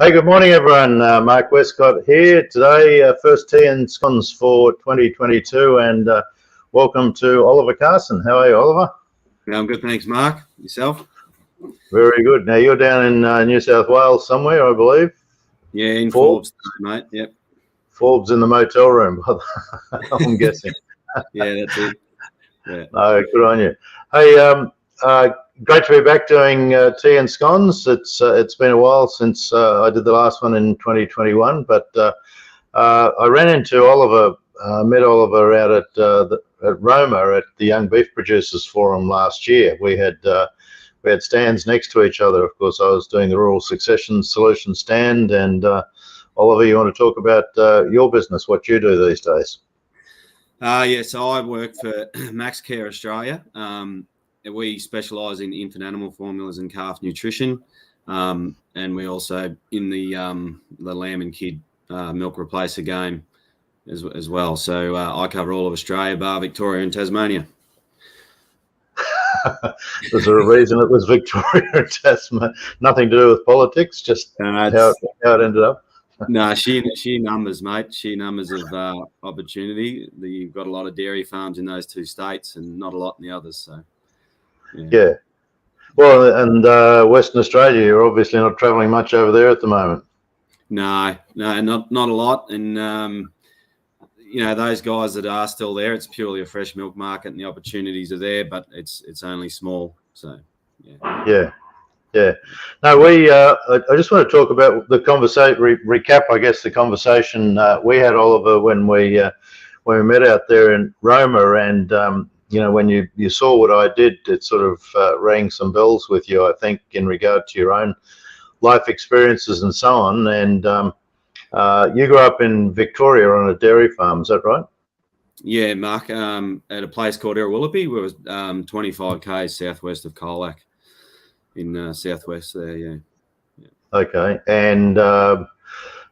Hey, good morning, everyone. Mark Westcott here today. First tea and scones for 2022, and welcome to Oliver Carson. How are you, Oliver? Yeah, I'm good, thanks, Mark. Yourself? Very good. Now you're down in New South Wales somewhere, I believe. Yeah, in Forbes, mate. Yep. Forbes in the motel room, I'm guessing. Yeah, that's it. Yeah. Good on you. Hey, great to be back doing tea and scones. It's been a while since I did the last one in 2021, but I ran into Oliver, met Oliver out at Roma at the Young Beef Producers Forum last year. We had stands next to each other. Of course, I was doing the Rural Succession Solution stand, and Oliver, you want to talk about your business, what you do these days? Yeah, so I work for Max Care Australia. We specialise in infant animal formulas and calf nutrition, and we also in the lamb and kid milk replacer game as well. So I cover all of Australia, bar Victoria and Tasmania. Was there a reason it was Victoria and Tasmania? Nothing to do with politics, just how it ended up? No, sheer numbers, mate. Sheer numbers of opportunity. You've got a lot of dairy farms in those two states and not a lot in the others. So, yeah. Well, and Western Australia, you're obviously not travelling much over there at the moment. No, not a lot. And, those guys that are still there, it's purely a fresh milk market and the opportunities are there, but it's only small. So, yeah. Yeah. No, I just want to talk about the conversation, recap, I guess, the conversation we had, Oliver, when we met out there in Roma. And, when you saw what I did, it sort of rang some bells with you, I think, in regard to your own life experiences and so on. And you grew up in Victoria on a dairy farm, is that right? Yeah, Mark, at a place called Irrawullaby, where it was 25 k's southwest of Colac. In southwest there, yeah. Okay, and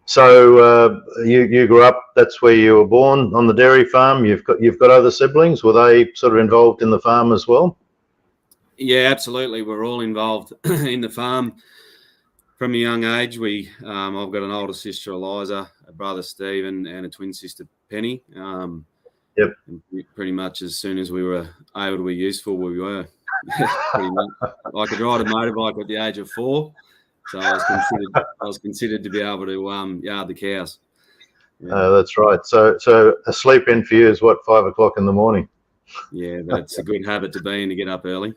so you grew up. That's where you were born, on the dairy farm. You've got other siblings. Were they sort of involved in the farm as well? Yeah, absolutely. We're all involved in the farm from a young age. I've got an older sister, Eliza, a brother, Stephen, and a twin sister, Penny. Yep. Pretty much as soon as we were able to be useful, we were. Pretty much. I could ride a motorbike at the age of 4, so I was considered to be able to yard the cows. Yeah. That's right. So a sleep in for you is what, 5 o'clock in the morning? Yeah, that's a good habit to be in, to get up early.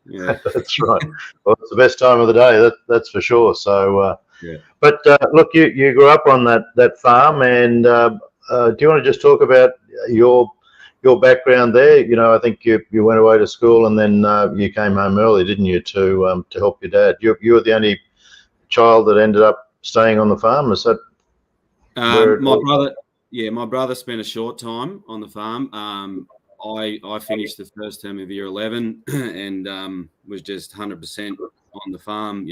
Yeah, that's right. Well, it's the best time of the day. That's for sure. So, yeah. But look, you grew up on that farm, and do you want to just talk about your background there? I think you went away to school and then you came home early, didn't you, to help your dad? You were the only child that ended up staying on the farm. Is that my brother? Yeah, my brother spent a short time on the farm. I finished the first term of year 11 and was just 100% on the farm.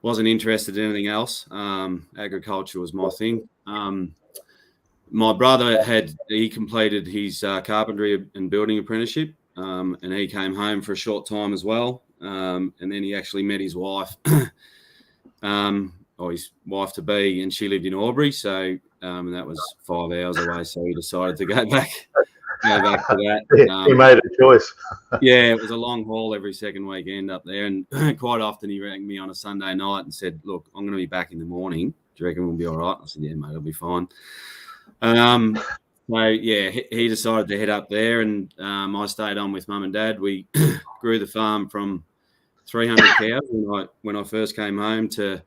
Wasn't interested in anything else. Agriculture was my thing. My brother he completed his carpentry and building apprenticeship, and he came home for a short time as well. And then he actually met his wife, or his wife to be, and she lived in Albury. So and that was 5 hours away. So he decided to go back to that. He made a choice. Yeah, it was a long haul every second weekend up there, and quite often he rang me on a Sunday night and said, "Look, I'm going to be back in the morning. Do you reckon we'll be all right?" I said, "Yeah, mate, it'll be fine." So yeah, he decided to head up there, and I stayed on with Mum and Dad. We grew the farm from 300 cows when I first came home to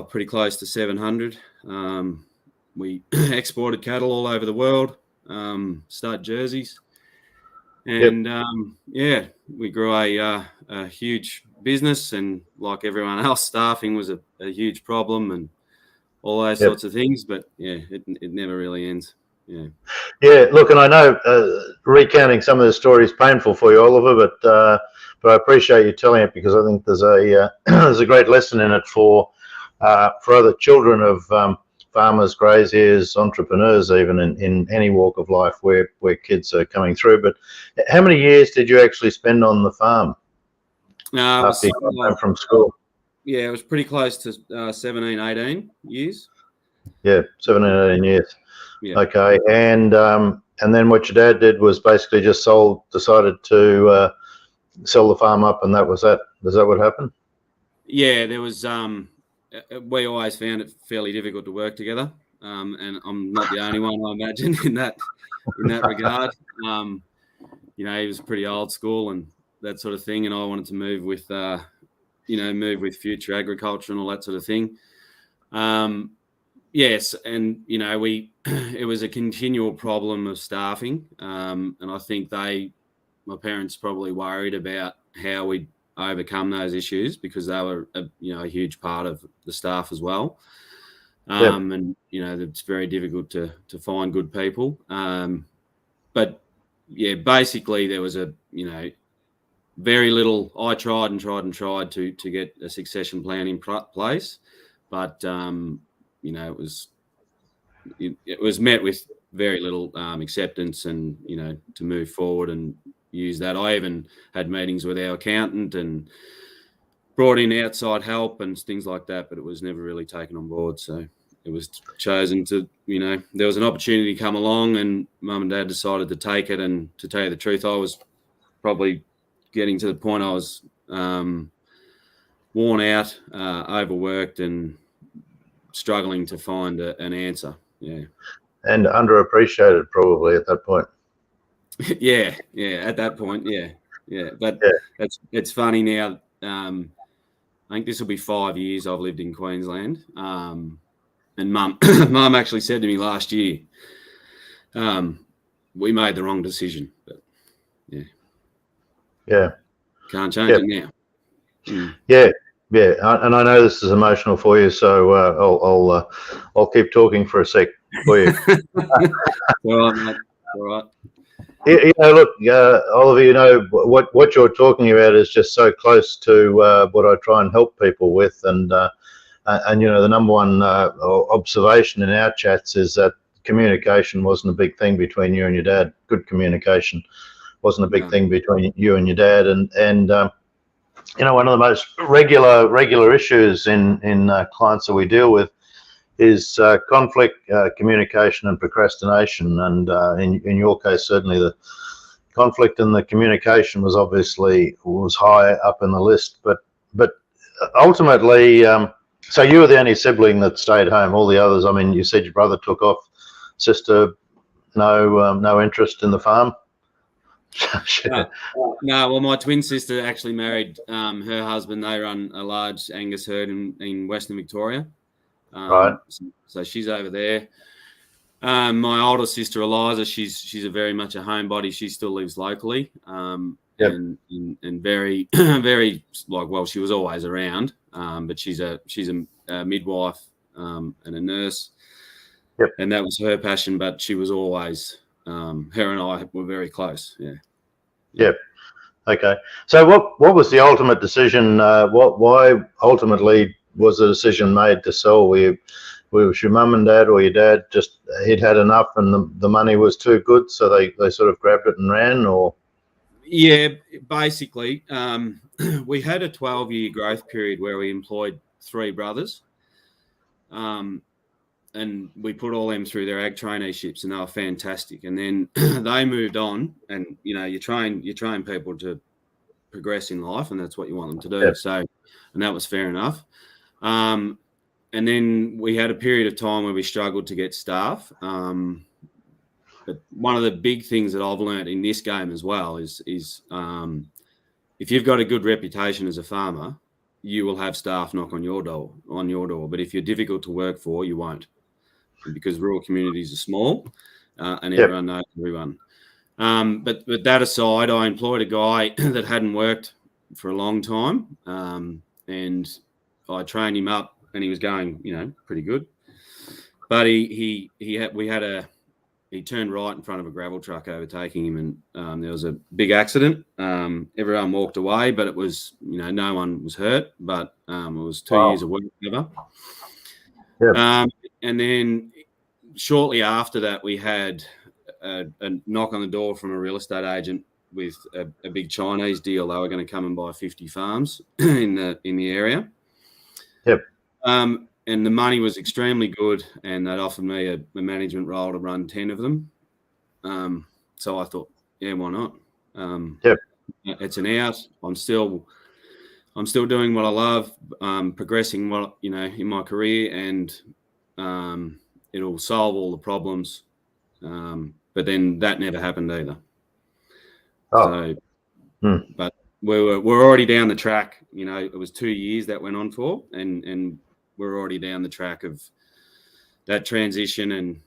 pretty close to 700. We exported cattle all over the world, stud jerseys, and we grew a huge business. And like everyone else, staffing was a huge problem, and all those sorts of things, but yeah, it never really ends. Yeah. Look, and I know recounting some of the story is painful for you, Oliver, but I appreciate you telling it, because I think there's a great lesson in it for other children of farmers, graziers, entrepreneurs, even in any walk of life where kids are coming through. But how many years did you actually spend on the farm after you got home from school? Yeah, it was pretty close to 17, 18 years. Yeah, 17, 18 years. Yeah. Okay, and then what your dad did was basically just decided to sell the farm up, and that was that. Is that what happened? Yeah, there was. We always found it fairly difficult to work together, and I'm not the only one, I imagine, in that regard. He was pretty old school and that sort of thing, and I wanted to move with future agriculture and all that sort of thing. Yes, and it was a continual problem of staffing, and I think my parents probably worried about how we'd overcome those issues because they were a huge part of the staff as well. And it's very difficult to find good people. But yeah, basically there was very little. I tried to get a succession plan in place, but it was met with very little acceptance, and to move forward and use that. I even had meetings with our accountant and brought in outside help and things like that, but it was never really taken on board. So it was chosen to, there was an opportunity to come along, and Mum and Dad decided to take it. And to tell you the truth, I was probably getting to the point I was worn out, overworked, and struggling to find an answer. Yeah. And underappreciated probably at that point. Yeah, at that point, yeah. But it's funny now. I think this will be 5 years I've lived in Queensland. And Mum actually said to me last year, we made the wrong decision. But yeah, can't change it now. Yeah, and I know this is emotional for you, so I'll keep talking for a sec for you. All right, mate. All right. Look, Oliver, what you're talking about is just so close to what I try and help people with, and the number one observation in our chats is that communication wasn't a big thing between you and your dad. Good communication wasn't a big thing between you and your dad, and one of the most regular issues in clients that we deal with is conflict, communication, and procrastination. And in your case, certainly the conflict and the communication was high up in the list. But ultimately, so you were the only sibling that stayed home. All the others, I mean, you said your brother took off, sister, no interest in the farm. No, well, my twin sister actually married her husband. They run a large Angus herd in Western Victoria. Right. So she's over there. My older sister Eliza, she's a very much a homebody. She still lives locally, and very very she was always around, but she's a midwife and a nurse, and that was her passion. But she was always her and I were very close. Yeah. Okay. So what was the ultimate decision? Why ultimately was the decision made to sell? Was your mum and dad, or your dad just he'd had enough and the money was too good, so they sort of grabbed it and ran? Or basically, we had a 12-year growth period where we employed 3 brothers, and we put all them through their ag traineeships, and they were fantastic. And then they moved on, and you train people to progress in life, and that's what you want them to do. So, and that was fair enough. And then we had a period of time where we struggled to get staff. But one of the big things that I've learned in this game as well is if you've got a good reputation as a farmer, you will have staff knock on your door. But if you're difficult to work for, you won't, because rural communities are small, and everyone knows everyone. But that aside, I employed a guy that hadn't worked for a long time, and I trained him up, and he was going, pretty good. But he turned right in front of a gravel truck overtaking him, and there was a big accident. Everyone walked away, but it was, no one was hurt, but it was 2 years of work together. And then shortly after that, we had a knock on the door from a real estate agent with a big Chinese deal. They were going to come and buy 50 farms in the area. Yep. And the money was extremely good, and they'd offered me a management role to run 10 of them. So I thought, yeah, why not? Yep. It's an out. I'm still doing what I love, progressing in my career, and it'll solve all the problems. But then that never happened either. Oh. So, but we're already down the track. It was 2 years that went on for, and we're already down the track of that transition, and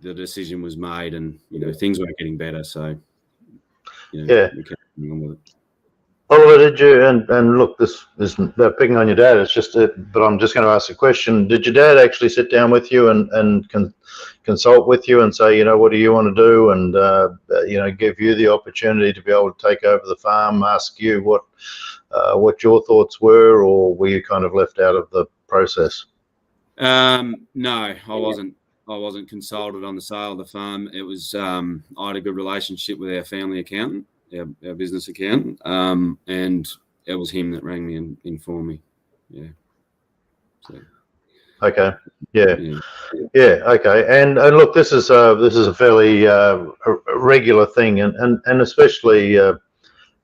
the decision was made, and things were getting better. So, yeah. we kept on with it. Oliver, did you, and look, this isn't picking on your dad, it's just, but I'm just going to ask a question. Did your dad actually sit down with you and consult with you and say, what do you want to do? And, give you the opportunity to be able to take over the farm, ask you what your thoughts were, or were you kind of left out of the process? No, I wasn't. I wasn't consulted on the sale of the farm. It was, I had a good relationship with our family accountant, our business accountant, and it was him that rang me and informed me. Yeah. So. Okay. Yeah. Okay. And look, this is a fairly regular thing, and especially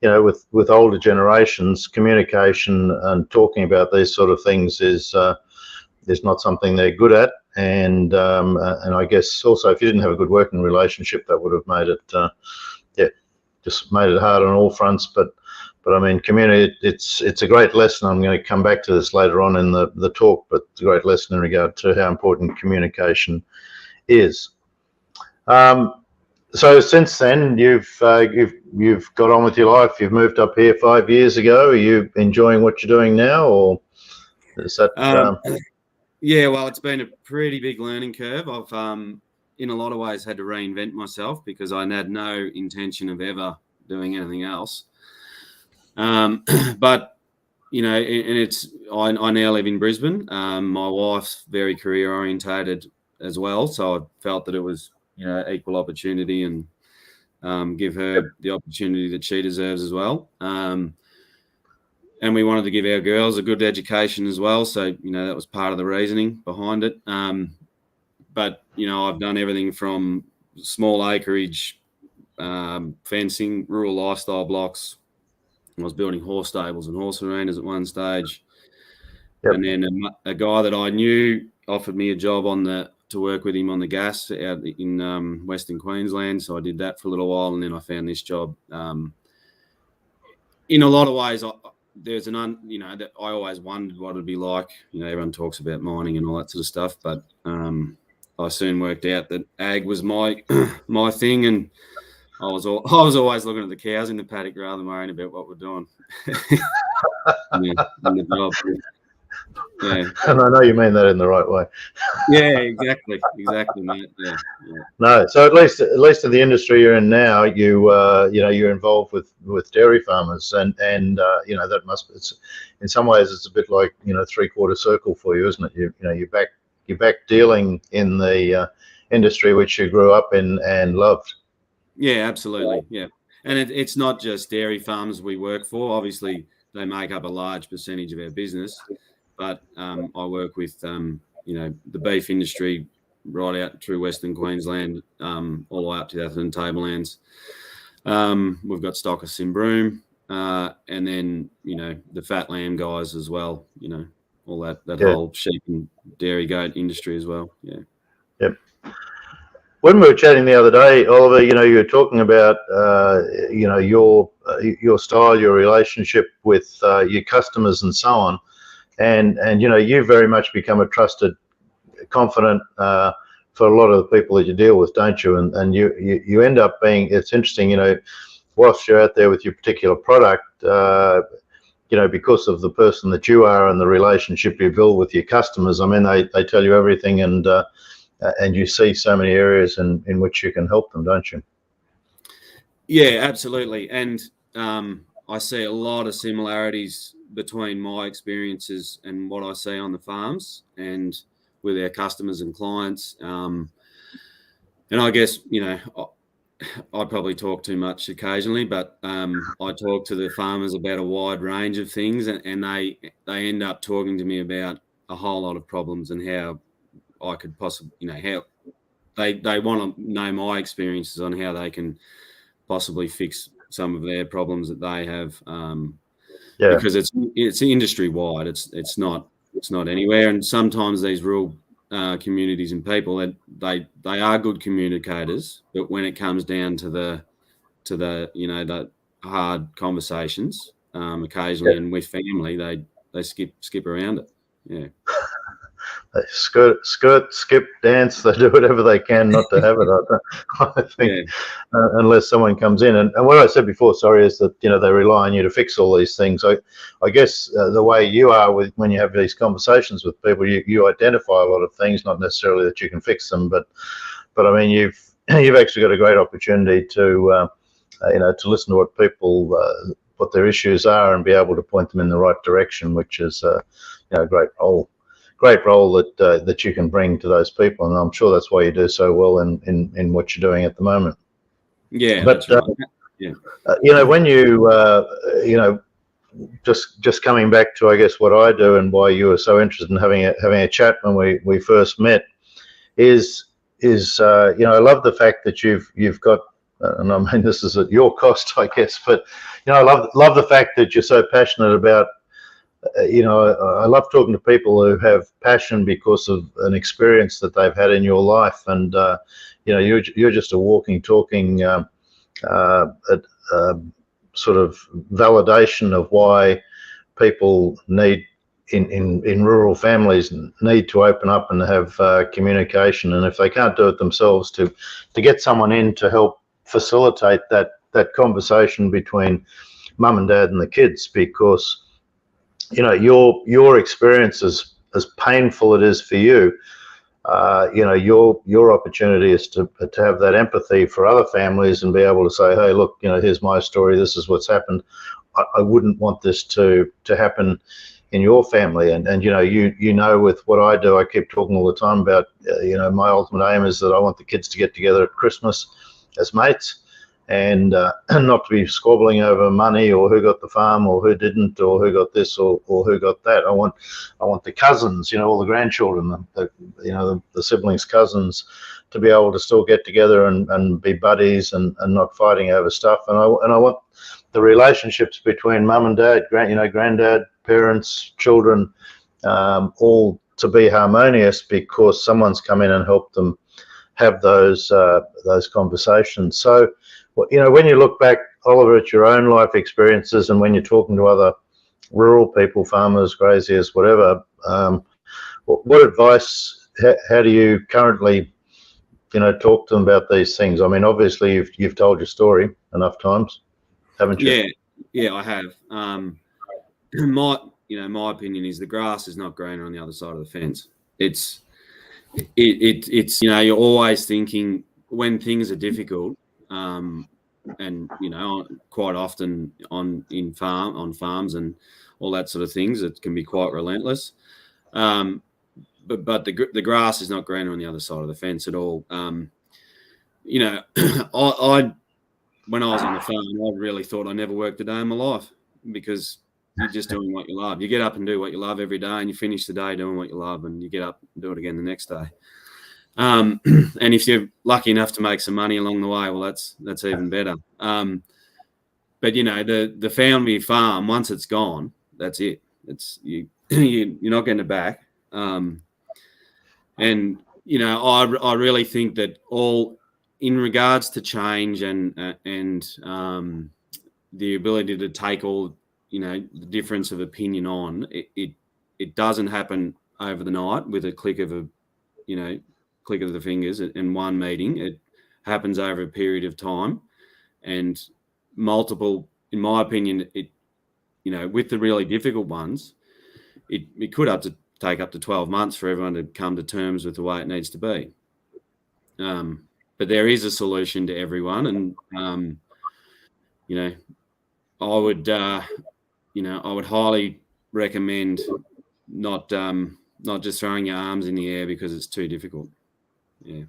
with older generations, communication and talking about these sort of things is not something they're good at, and I guess also if you didn't have a good working relationship, that would have made it just made it hard on all fronts. But I mean, community, it's a great lesson. I'm going to come back to this later on in the talk, but it's a great lesson in regard to how important communication is. So since then, you've got on with your life. You've moved up here 5 years ago. Are you enjoying what you're doing now, or is that? Yeah, well, it's been a pretty big learning curve. I've, in a lot of ways, had to reinvent myself because I had no intention of ever doing anything else. But and I now live in Brisbane. My wife's very career orientated as well, so I felt that it was equal opportunity and give her the opportunity that she deserves as well. And we wanted to give our girls a good education as well, so that was part of the reasoning behind it. But I've done everything from small acreage, fencing, rural lifestyle blocks. I was building horse stables and horse arenas at one stage. Yep. And then a guy that I knew offered me a job to work with him on the gas out in Western Queensland. So I did that for a little while, and then I found this job. In a lot of ways, there's that I always wondered what it'd be like. Everyone talks about mining and all that sort of stuff, but I soon worked out that ag was my my thing, and I was always looking at the cows in the paddock rather than worrying about what we're doing. In the job. Yeah. And I know you mean that in the right way. Yeah, exactly, mate. Yeah. No, so at least in the industry you're in now, you're involved with dairy farmers, and that it's in some ways it's a bit like 3/4 circle for you, isn't it? You're back dealing in the industry which you grew up in and loved. Yeah, absolutely. Yeah, and it's not just dairy farms we work for. Obviously, they make up a large percentage of our business, but I work with the beef industry right out through Western Queensland, all the way up to the Atherton Tablelands. We've got stockists in Broome, and then the fat lamb guys as well. All that whole sheep and dairy goat industry as well. Yeah. Yep. When we were chatting the other day, Oliver, you were talking about your style, your relationship with your customers, and so on, and you very much become a trusted confidant for a lot of the people that you deal with, don't you? And you end up being. It's interesting, whilst you're out there with your particular product, because of the person that you are and the relationship you build with your customers. I mean, they tell you everything, and you see so many areas in which you can help them, don't you? Yeah, absolutely. And I see a lot of similarities between my experiences and what I see on the farms and with our customers and clients. And I guess, I probably talk too much occasionally, but I talk to the farmers about a wide range of things, and they end up talking to me about a whole lot of problems and how I could possibly, how they want to know my experiences on how they can possibly fix some of their problems that they have, because it's industry wide. It's not anywhere, and sometimes these rural communities and people, they are good communicators, but when it comes down to the the hard conversations, occasionally, and with family, they skip around it. Yeah. They skip, dance. They do whatever they can not to have it. I think, unless someone comes in, and what I said before, sorry, is that they rely on you to fix all these things. I guess the way you are when you have these conversations with people, you identify a lot of things, not necessarily that you can fix them, but I mean you've actually got a great opportunity to to listen to what people what their issues are and be able to point them in the right direction, which is a great role that you can bring to those people, and I'm sure that's why you do so well in what you're doing at the moment. Yeah, but that's right. When you just coming back to, I guess, what I do and why you were so interested in having a chat when we first met is I love the fact that you've got, and I mean this is at your cost, I guess, but I love the fact that you're so passionate about. I love talking to people who have passion because of an experience that they've had in your life, and you're just a walking, talking sort of validation of why people need in rural families need to open up and have communication, and if they can't do it themselves, to get someone in to help facilitate that conversation between mum and dad and the kids, because your experience, as painful it is for you, your opportunity is to have that empathy for other families and be able to say, hey, look, here's my story. This is what's happened. I wouldn't want this to happen in your family. And with what I do, I keep talking all the time about, my ultimate aim is that I want the kids to get together at Christmas as mates, and not to be squabbling over money or who got the farm or who didn't or who got this or who got that. I want the cousins, all the grandchildren, the siblings, cousins, to be able to still get together and be buddies and not fighting over stuff. And I want the relationships between mum and dad, granddad, parents, children, all to be harmonious, because someone's come in and helped them have those conversations. So, when you look back, Oliver, at your own life experiences, and when you're talking to other rural people, farmers, graziers, whatever, what advice? How do you currently, talk to them about these things? I mean, obviously, you've told your story enough times, haven't you? Yeah, I have. My opinion is the grass is not greener on the other side of the fence. It's you're always thinking when things are difficult. And quite often on farms and all that sort of things, it can be quite relentless. But the grass is not greener on the other side of the fence at all. I when I was on the farm, I really thought I never worked a day in my life, because you're just doing what you love. You get up and do what you love every day, and you finish the day doing what you love, and you get up and do it again the next day. And if you're lucky enough to make some money along the way, well, that's even better. But the family farm, once it's gone, that's it. It's you're not getting it back. And I really think that all in regards to change and the ability to take all the difference of opinion on it doesn't happen over the night with a click of the fingers in one meeting. It happens over a period of time, and multiple, in my opinion, with the really difficult ones, it could take up to 12 months for everyone to come to terms with the way it needs to be. But there is a solution to everyone, and I would highly recommend not just throwing your arms in the air because it's too difficult. Yeah.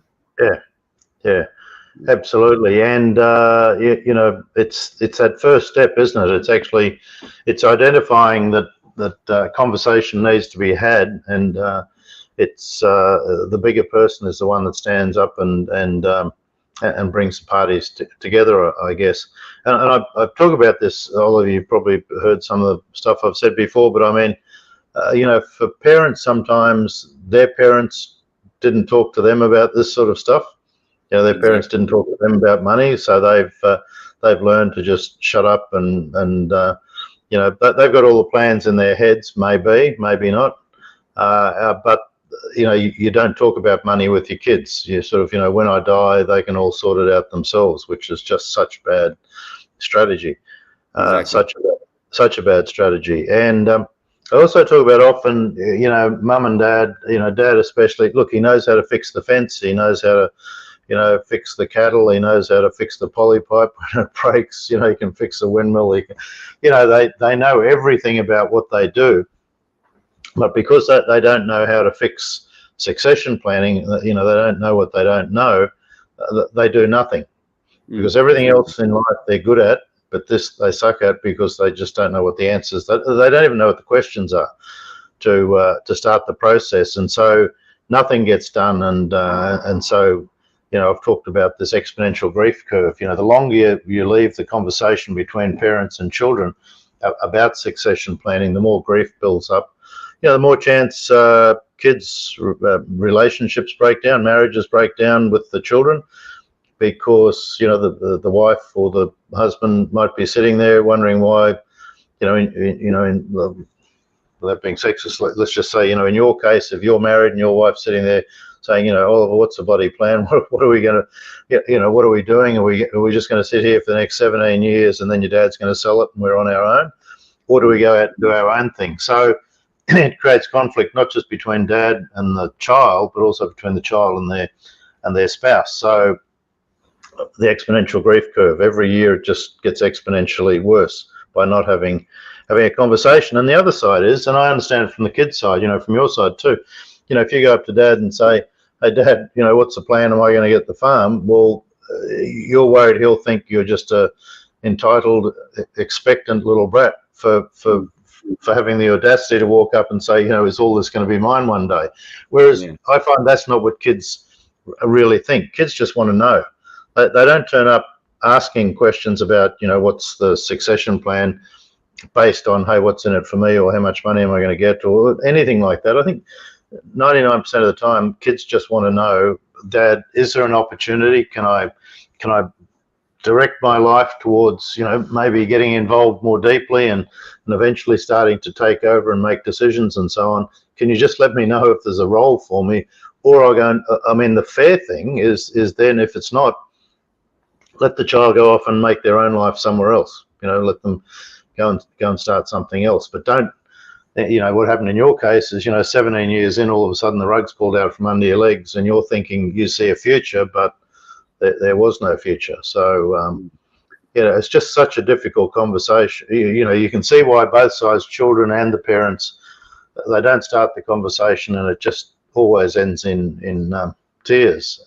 Absolutely, and it's that first step, isn't it? It's identifying that conversation needs to be had, and it's the bigger person is the one that stands up and brings the parties together, I guess. And I talk about this. All of you probably heard some of the stuff I've said before, but I mean, for parents, sometimes their parents didn't talk to them about this sort of stuff. Their parents didn't talk to them about money, so they've learned to just shut up and they've got all the plans in their heads, maybe not, but you don't talk about money with your kids. You sort of, when I die, they can all sort it out themselves, which is just such bad strategy, such a bad strategy. And I also talk about often, mum and dad, dad especially. Look, he knows how to fix the fence. He knows how to fix the cattle. He knows how to fix the polypipe when it breaks. He can fix the windmill. They know everything about what they do, but because they don't know how to fix succession planning, they don't know what they don't know. They do nothing, because everything else in life they're good at, but this they suck at because they just don't know what the answers. They don't even know what the questions are to start the process, and so nothing gets done. And so. I've talked about this exponential grief curve. The longer you leave the conversation between parents and children about succession planning, the more grief builds up. The more chance kids' relationships break down, marriages break down with the children, because the wife or the husband might be sitting there wondering why, without being sexist, let's just say, in your case, if you're married and your wife's sitting there saying, Oliver, what's the bloody plan? What are we going to, what are we doing? Are we just going to sit here for the next 17 years and then your dad's going to sell it and we're on our own? Or do we go out and do our own thing? So it creates conflict, not just between dad and the child, but also between the child and their spouse. So the exponential grief curve, every year it just gets exponentially worse by not having a conversation. And the other side is, and I understand it from the kid's side, from your side too, if you go up to dad and say, hey, Dad, what's the plan? Am I going to get the farm? Well, you're worried he'll think you're just a entitled, expectant little brat for having the audacity to walk up and say, is all this going to be mine one day? Whereas I find that's not what kids really think. Kids just want to know. They don't turn up asking questions about, what's the succession plan based on, hey, what's in it for me, or how much money am I going to get, or anything like that. I think 99% of the time, kids just want to know, Dad, is there an opportunity? Can I direct my life towards, maybe getting involved more deeply and eventually starting to take over and make decisions and so on? Can you just let me know if there's a role for me? Or the fair thing is then, if it's not, let the child go off and make their own life somewhere else. Let them go and start something else. But don't, what happened in your case is, 17 years in, all of a sudden the rug's pulled out from under your legs and you're thinking you see a future, but there was no future. So, it's just such a difficult conversation. You can see why both sides, children and the parents, they don't start the conversation, and it just always ends in tears.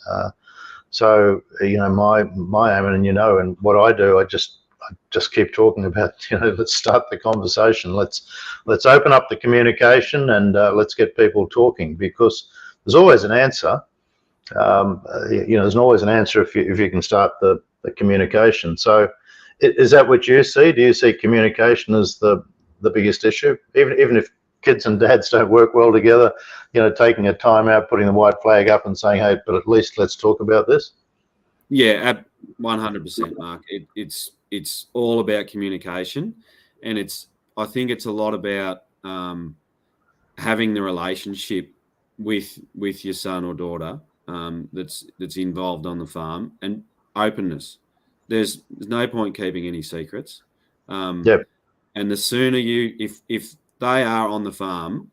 So, my aim, and what I do, I just keep talking about, let's start the conversation. Let's open up the communication, and let's get people talking, because there's always an answer. There's always an answer if you can start the communication. So is that what you see? Do you see communication as the biggest issue? Even if kids and dads don't work well together, taking a time out, putting the white flag up and saying, hey, but at least let's talk about this? Yeah, 100%, Mark. It's all about communication, and I think it's a lot about having the relationship with your son or daughter that's involved on the farm, and openness. There's no point keeping any secrets. Yep. And the sooner if they are on the farm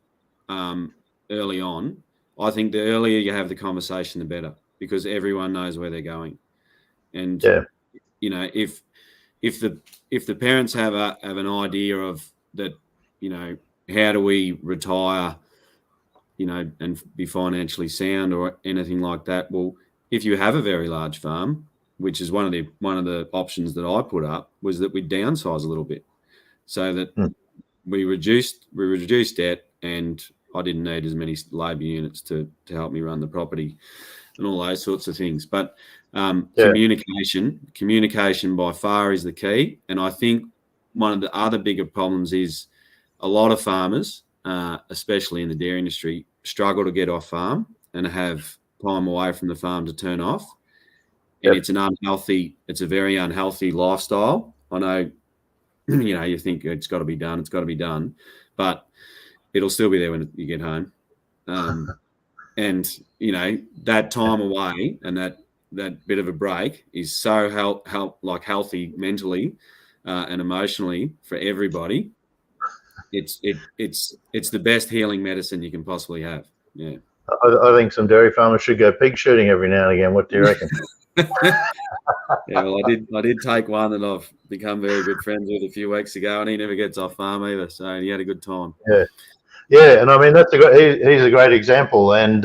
early on, I think the earlier you have the conversation, the better, because everyone knows where they're going. And if the parents have an idea of that, how do we retire, and be financially sound or anything like that? Well, if you have a very large farm, which is one of the options that I put up, was that we downsize a little bit, so that we reduced debt, and I didn't need as many labour units to help me run the property and all those sorts of things. But communication by far is the key. And I think one of the other bigger problems is a lot of farmers, especially in the dairy industry, struggle to get off farm and have time away from the farm to turn off. And it's a very unhealthy lifestyle. I know, you think it's got to be done, but it'll still be there when you get home. And, that time away and that bit of a break is so healthy mentally and emotionally for everybody. It's the best healing medicine you can possibly have. Yeah. I think some dairy farmers should go pig shooting every now and again. What do you reckon? Yeah, well, I did take one that I've become very good friends with a few weeks ago, and he never gets off farm either, so he had a good time. Yeah, and I mean he's a great example, and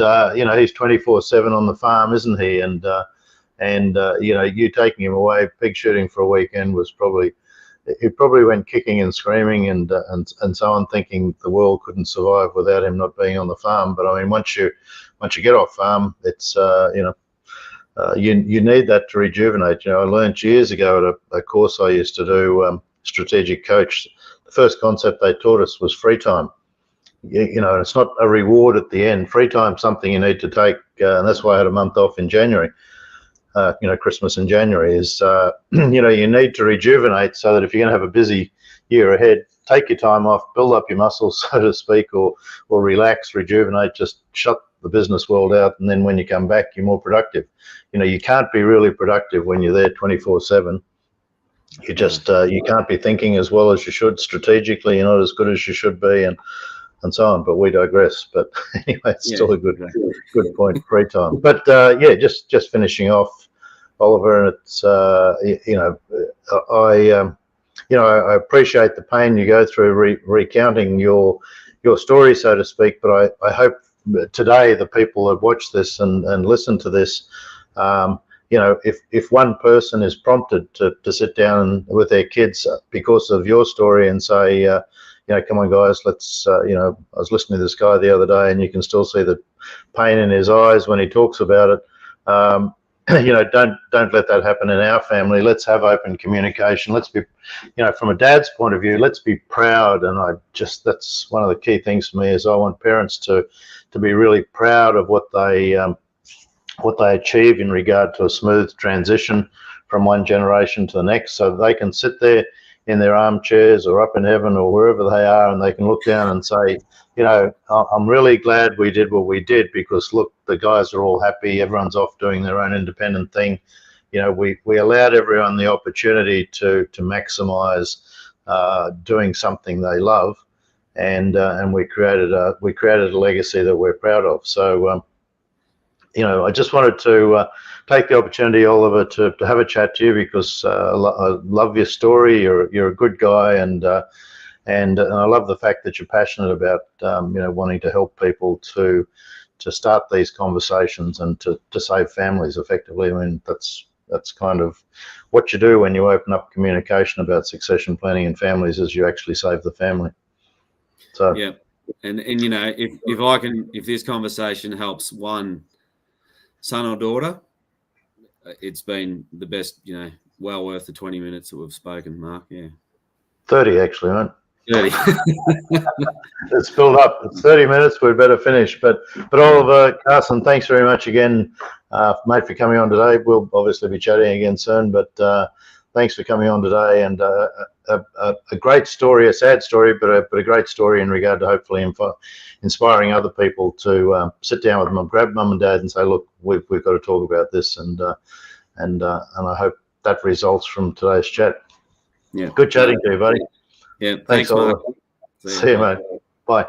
he's 24/7 on the farm, isn't he? And you taking him away pig shooting for a weekend was he probably went kicking and screaming and so on, thinking the world couldn't survive without him not being on the farm. But I mean, once you get off farm, it's you need that to rejuvenate. I learned years ago at a course I used to do, strategic coach. The first concept they taught us was free time. It's not a reward at the end. Free time, something you need to take, and that's why I had a month off in January. Christmas in January is, you need to rejuvenate so that if you're going to have a busy year ahead, take your time off, build up your muscles, so to speak, or relax, rejuvenate, just shut the business world out, and then when you come back, you're more productive. You can't be really productive when you're there 24/7. You just you can't be thinking as well as you should strategically. You're not as good as you should be, and so on. But we digress. But anyway, it's still a good point. Free time. But just finishing off, Oliver, and it's I appreciate the pain you go through recounting your story, so to speak. But I hope today the people that watch this and listen to this, if one person is prompted to sit down with their kids because of your story and say, come on, guys, let's, I was listening to this guy the other day, and you can still see the pain in his eyes when he talks about it. Don't let that happen in our family. Let's have open communication. Let's be, from a dad's point of view, let's be proud. And that's one of the key things for me, is I want parents to be really proud of what they achieve in regard to a smooth transition from one generation to the next, so they can sit there in their armchairs or up in heaven or wherever they are, and they can look down and say, I'm really glad we did what we did, because look, the guys are all happy. Everyone's off doing their own independent thing. We allowed everyone the opportunity to maximise doing something they love, and we created a legacy that we're proud of. So I just wanted to take the opportunity, Oliver, to have a chat to you, because I love your story. You're a good guy, and I love the fact that you're passionate about wanting to help people to start these conversations and to save families effectively. I mean, that's kind of what you do when you open up communication about succession planning in families, is you actually save the family. So yeah, and if this conversation helps one son or daughter, it's been the best, well worth the 20 minutes that we've spoken, Mark. 30 actually, mate. 30. It's filled up. It's 30 minutes. We'd better finish. But Oliver Carson, thanks very much again, mate, for coming on today. We'll obviously be chatting again soon, but thanks for coming on today. And a great story, a sad story, but a great story in regard to hopefully inspiring other people to sit down with them, grab mum and dad, and say, look, we've got to talk about this. And I hope that results from today's chat. Yeah. Good chatting to you, buddy. Yeah. Thanks, Oliver. See you, mate. Bye.